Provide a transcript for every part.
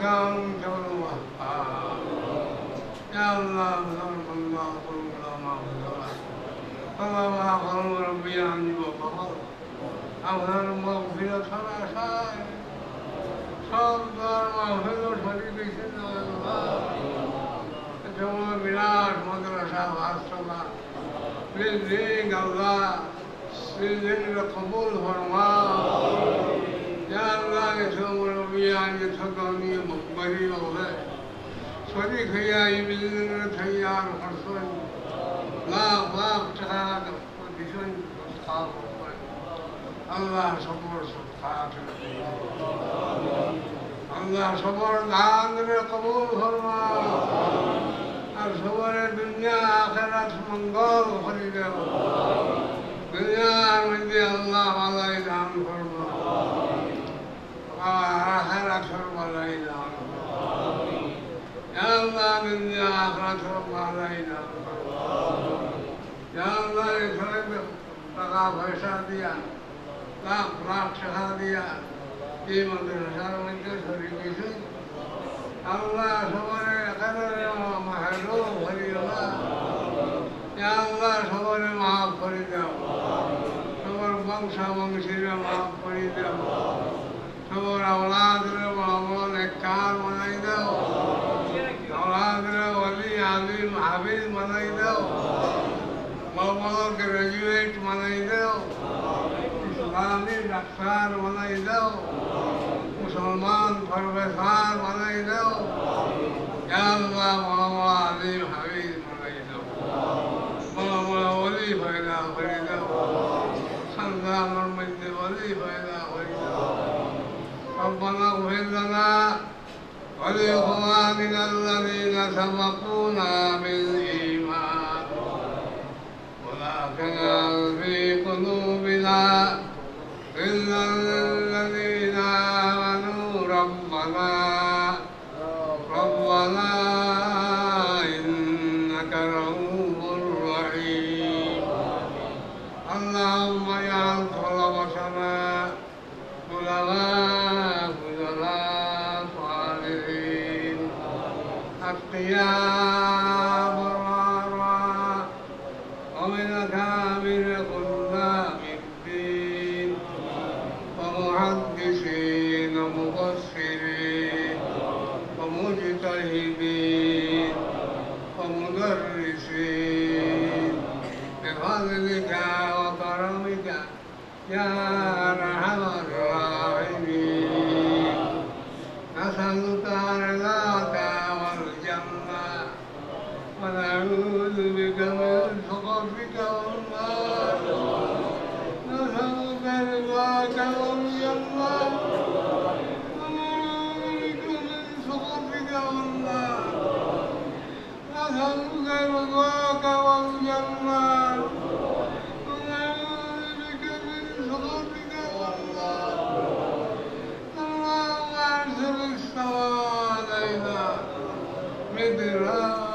كان كالوهاب يا الله خلق الله خلق ما خلق خلق ربي عني وفضل أظهر مغفرة الأشاعر صدر مغفرة شريك سنة الله جمع بلاش مدرسة وعصبة للدين الله للدين قبول فرمان يا الله يسوع ربي عن يتقوني مقبري وغير صديق يا يبلغ تيار حرصون لا تعالى وديشون وصحاب الله صبر صدقات الله صبر دعان قبول فرمان الصبر الدنيا آخرة منقول خريده دنيا مدي الله على إدعام فرمان آخرة فرمان على إدعام يا الله دنيا آخرة فرمان على إدعام يا الله يخرج ثقافة شادية لا أخلاق شهادية في مدرسة من تشري بشيء الله صبر قدر ومحلوم فريضة يا الله صبر مع فريضة صبر بمشى ومشير مع فريضة صبر أولاد وأولاد نكار منايدة أولاد ولي عظيم حبيب منايدة وأولاد graduate منايدة إسلامي دكتور منايدة مسلمان فربثان منايدة يا الله مولا عظيم حبيب منايدة مولا ولي فإذا فريدة خلدام المجد ولي فإذا فريدة ربنا اغفر لنا ولإخواننا الذين سبقونا بالإيمان ولا تجعل في قلوبنا غلا للذين آمنوا ربنا إنك رؤوف رحيم اللهم اجعل طلبتنا خلفاء صالحين أتقياء برارا ومن أكابر خلفاء الدين ومحدثين ومبصرين ومجتهدين ومدرسين بفضلك وكرمك يا أرحم الراحمين نسألك رضاك والجنة ونعوذ بك من سخطك والنار نسألك رضاك والجنة ونعوذ بك من سخطك والنار نسألك رضاك والجنة ونعوذ بك من سخطك والنار اللهم أرسل السماء علينا مدرارا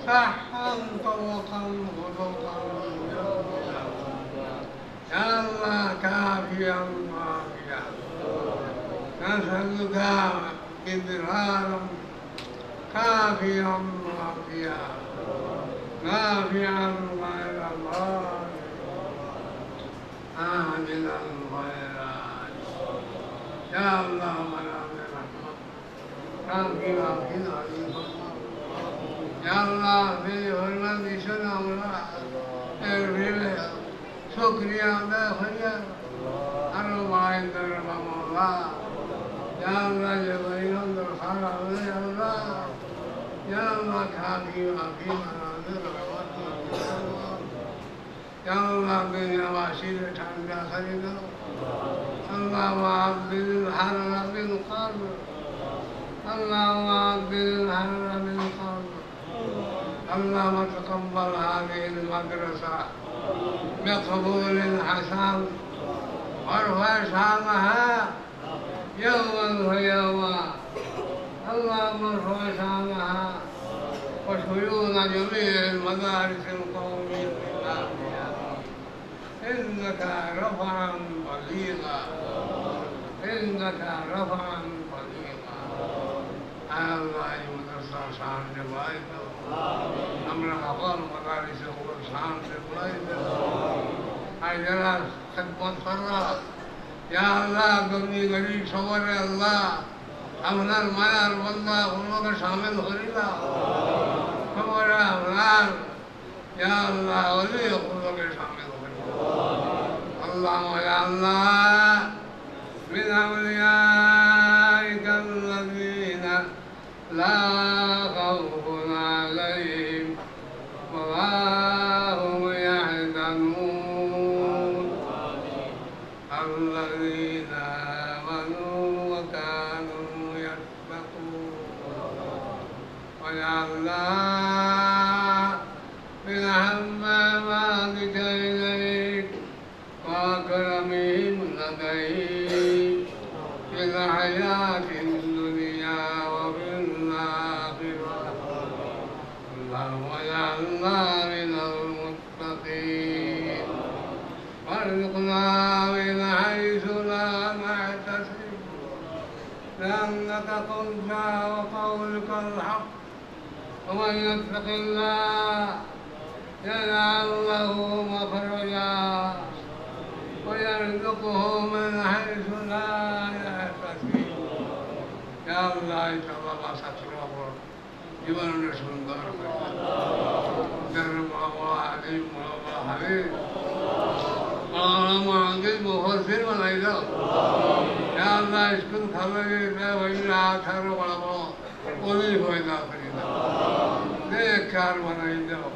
صحا طوقا غدقا يا الله كافيا وافيا نسألك مدرارا كافيا وافيا نافعا غير الله عاملا غير يا الله ولا برحمة كافيا وافيا يا الله في حرمة سنة الله اغفر شكريا داخليا أربع عند رحمة الله يا الله جبريل عند الخراب يا الله يا الله كافي وافي منازل يا الله بالنواشر تحمل خيرا اللهم عبد الحرم بالقلب اللهم عبد الحرم بالقلب اللهم تقبل هذه المدرسة بقبول حسن وارفع شأنها يوما ويوما اللهم ارفع شأنها وشيوخ جميع المدارس القومية الإسلامية إنك رفعا بليغا إنك رفعا بليغا আল্লাহ এই মাদ্রাসা সাহায্যে বাড়াই দাও, আমরা সকল মাদারিসে সাহায্যে বাড়াই দাও। আর যারা খেদমত কররা ইয়া আল্লাহ গরিব গরিব সবারে আল্লাহ আপনার মায়ার বন্দা অন্যকে সামিল করিলা সবারে আপনার ইয়া আল্লাহ ওলি অন্যকে সামিল করিলা আল্লাহ ইয়া আল্লাহ من أوليائك الذين لا خوف عليهم ولا هم يحزنون الذين آمنوا وكانوا يتقون ويا الله من حماماتك إليك وأكرمهم لديك في الحياة الدنيا وفي الآخرة اللهم اجعلنا من المتقين وارزقنا من حيث لا نحتسب لأنك قلت وقولك الحق ومن يتق الله يجعل له مخرجا ويرزقه من حيث لا يحتسب يا الله تعالى ستره জীবনের সুন্দর মুফাসসির বানাই দাও ইয়া আল্লাহ স্কুল খালে আঠারো বড় বড় ওলি হয়ে দাও করি দাও নেককার বানাই দাও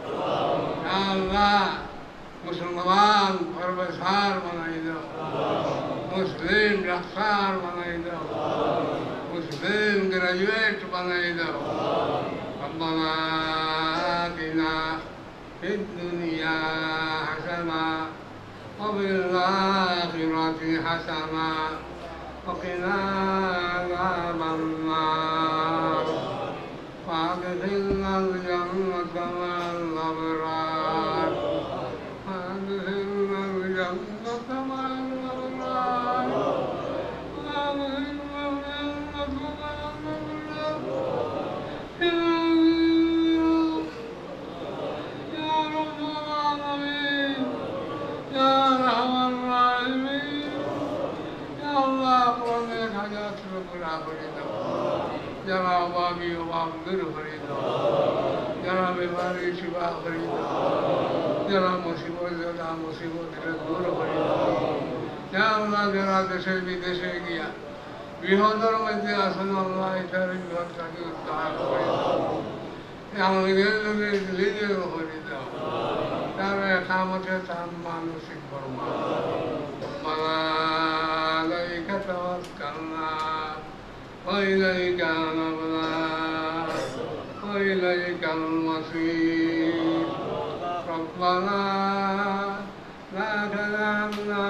ইয়া আল্লাহ মুসলমান প্রফেসর বানাই দাও মুসলিম ডাক্তার বানাই দাও মুসলিম গ্রাজুয়েট বানাই দাও ربنا آتنا في الدنيا حسنة وفي الآخرة حسنة وقنا عذاب النار وأدخلنا الجنة مع الأبرار وأدخلنا الجنة مع الأبرار وأدخلنا الجنة مع الأبرار যারা অভাবী অভাব দূর করে দাও যারা বেমারি সেবা করে দাও যারা মুসিবত যারা মুসিবত দূর করে দাও যারা দেশে বিদেশে গিয়া বিপদের মধ্যে আসেন আল্লাহ এটার বিপদটাকে উদ্ধার করে দাও আমাদের নিজের করে দাও তারা একামতে তার মানসিক কর্ম عليك توكلنا وإليك أنبنا وإليك المصير ربنا لا تجعلنا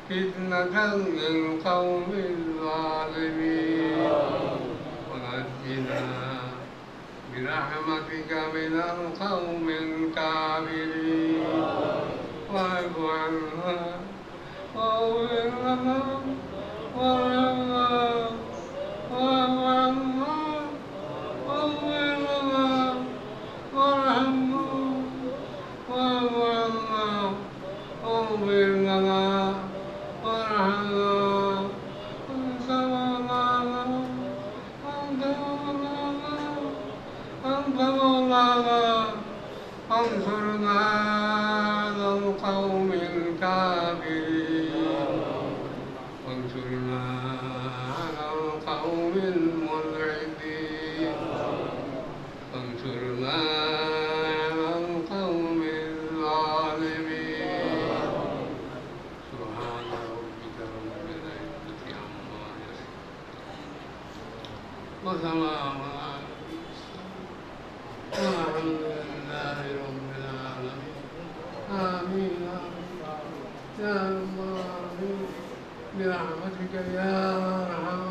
فتنة للقوم الظالمين ونجنا برحمتك من القوم الكافرين واعف عنا واغفر لنا وارحمنا واعف عنا واغفر لنا وارحمنا واعف عنا واغفر لنا وارحمنا أنت مولانا أنت مولانا أنت مولانا انصرنا على القوم الكافرين وانصرنا على القوم الملحدين وانصرنا على القوم الظالمين سبحان ربك رب العزة عما يصفون وسلام على والحمد لله رب العالمين آمين يا الله برحمتك يا أرحم